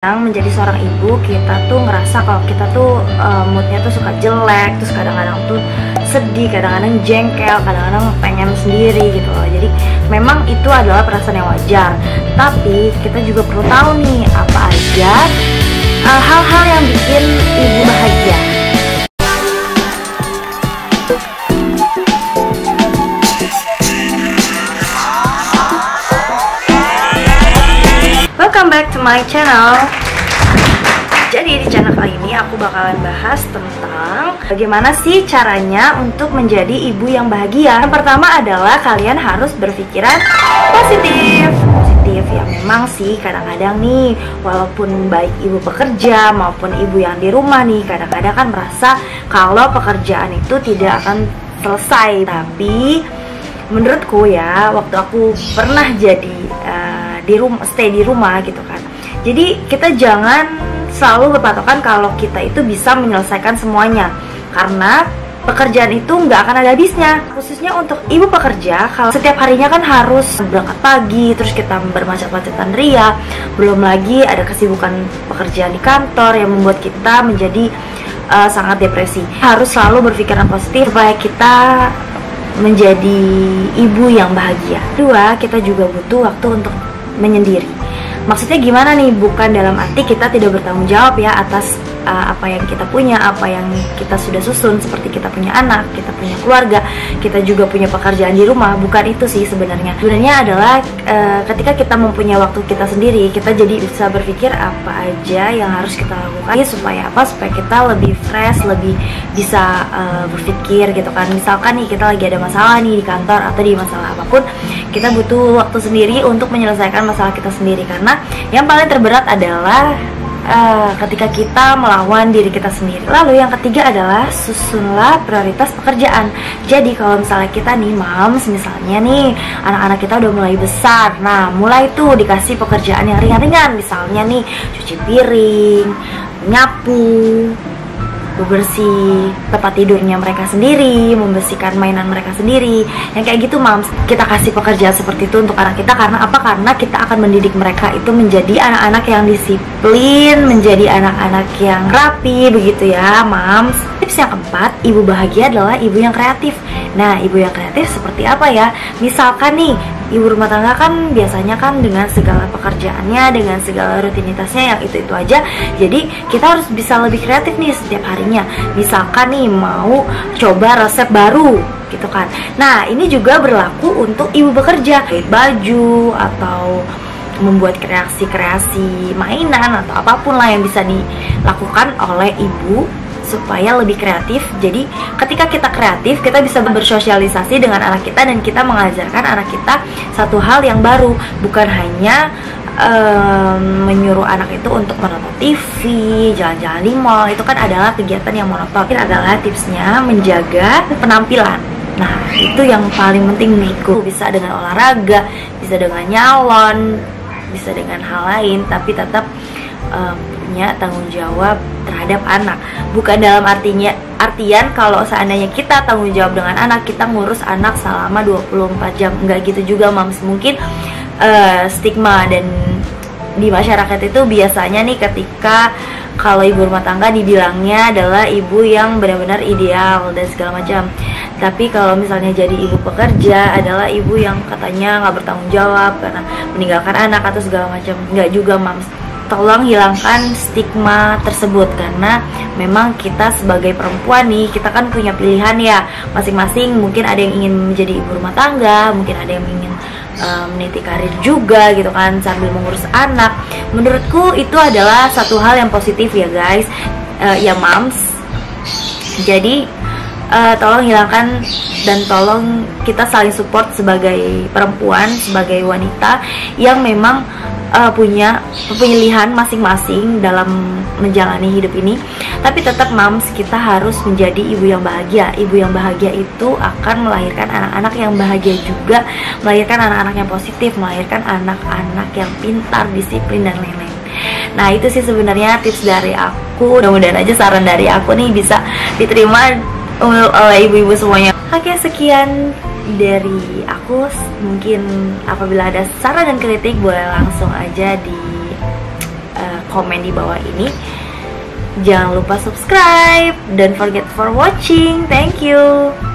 Menjadi seorang ibu, kita tuh ngerasa kalau kita tuh moodnya tuh suka jelek, terus kadang-kadang tuh sedih, kadang-kadang jengkel, kadang-kadang pengen sendiri gitu loh. Jadi memang itu adalah perasaan yang wajar, tapi kita juga perlu tahu nih apa aja hal-hal yang bikin ibu bahagia. Welcome back to my channel. Jadi di channel kali ini aku bakalan bahas tentang bagaimana sih caranya untuk menjadi ibu yang bahagia. Yang pertama adalah kalian harus berpikiran positif. Positif ya, memang sih kadang-kadang nih, walaupun baik ibu pekerja maupun ibu yang di rumah nih, kadang-kadang kan merasa kalau pekerjaan itu tidak akan selesai. Tapi menurutku ya, waktu aku pernah jadi stay di rumah gitu kan, jadi kita jangan selalu berpatokan kalau kita itu bisa menyelesaikan semuanya, karena pekerjaan itu nggak akan ada habisnya. Khususnya untuk ibu pekerja, kalau setiap harinya kan harus berangkat pagi, terus kita bermacet-macetan ria, belum lagi ada kesibukan pekerjaan di kantor yang membuat kita menjadi sangat depresi. Harus selalu berpikiran positif supaya kita menjadi ibu yang bahagia. Kedua, kita juga butuh waktu untuk menyendiri. Maksudnya gimana nih? Bukan dalam arti kita tidak bertanggung jawab ya atas apa yang kita punya, apa yang kita sudah susun, seperti kita punya anak, kita punya keluarga, kita juga punya pekerjaan di rumah. Bukan itu sih sebenarnya. Sebenarnya adalah ketika kita mempunyai waktu kita sendiri, kita jadi bisa berpikir apa aja yang harus kita lakukan supaya apa? Supaya kita lebih fresh, lebih bisa berpikir gitu kan. Misalkan nih kita lagi ada masalah nih di kantor atau di masalah apapun, kita butuh waktu sendiri untuk menyelesaikan masalah kita sendiri, karena yang paling terberat adalah ketika kita melawan diri kita sendiri. Lalu yang ketiga adalah susunlah prioritas pekerjaan. Jadi kalau misalnya kita nih moms, misalnya nih anak-anak kita udah mulai besar, nah mulai tuh dikasih pekerjaan yang ringan-ringan. Misalnya nih cuci piring, nyapu, bersih tempat tidurnya mereka sendiri, membersihkan mainan mereka sendiri. Yang kayak gitu moms, kita kasih pekerjaan seperti itu untuk anak kita. Karena apa? Karena kita akan mendidik mereka itu menjadi anak-anak yang disiplin, menjadi anak-anak yang rapi, begitu ya moms. Tips yang keempat, ibu bahagia adalah ibu yang kreatif. Nah, ibu yang kreatif seperti apa ya? Misalkan nih, ibu rumah tangga kan biasanya kan dengan segala pekerjaannya, dengan segala rutinitasnya yang itu-itu aja. Jadi kita harus bisa lebih kreatif nih setiap harinya. Misalkan nih mau coba resep baru gitu kan. Nah, ini juga berlaku untuk ibu bekerja, kayak baju atau membuat kreasi-kreasi mainan atau apapun lah yang bisa dilakukan oleh ibu supaya lebih kreatif. Jadi ketika kita kreatif, kita bisa bersosialisasi dengan anak kita dan kita mengajarkan anak kita satu hal yang baru. Bukan hanya menyuruh anak itu untuk menonton TV, jalan-jalan di mall. Itu kan adalah kegiatan yang monoton. Ini adalah tipsnya menjaga penampilan. Nah, itu yang paling penting menurutku. Bisa dengan olahraga, bisa dengan nyalon, bisa dengan hal lain, tapi tetap punya tanggung jawab terhadap anak. Bukan dalam artian kalau seandainya kita tanggung jawab dengan anak, kita ngurus anak selama 24 jam. Enggak gitu juga moms. Mungkin stigma dan di masyarakat itu biasanya nih, ketika kalau ibu rumah tangga dibilangnya adalah ibu yang benar-benar ideal dan segala macam. Tapi kalau misalnya jadi ibu pekerja adalah ibu yang katanya nggak bertanggung jawab karena meninggalkan anak atau segala macam. Nggak juga moms. Tolong hilangkan stigma tersebut, karena memang kita sebagai perempuan nih, kita kan punya pilihan ya masing-masing. Mungkin ada yang ingin menjadi ibu rumah tangga, mungkin ada yang ingin meniti karir juga gitu kan sambil mengurus anak. Menurutku itu adalah satu hal yang positif ya guys, ya moms. Jadi tolong hilangkan dan tolong kita saling support sebagai perempuan, sebagai wanita yang memang punya pilihan masing-masing dalam menjalani hidup ini. Tapi tetap moms, kita harus menjadi ibu yang bahagia. Ibu yang bahagia itu akan melahirkan anak-anak yang bahagia juga, melahirkan anak-anak yang positif, melahirkan anak-anak yang pintar, disiplin, dan lain-lain. Nah, itu sih sebenarnya tips dari aku. Mudah-mudahan aja saran dari aku nih bisa diterima oleh ibu-ibu semuanya. Oke, sekian dari aku. Mungkin apabila ada saran dan kritik boleh langsung aja di komen di bawah ini. Jangan lupa subscribe, don't forget for watching. Thank you.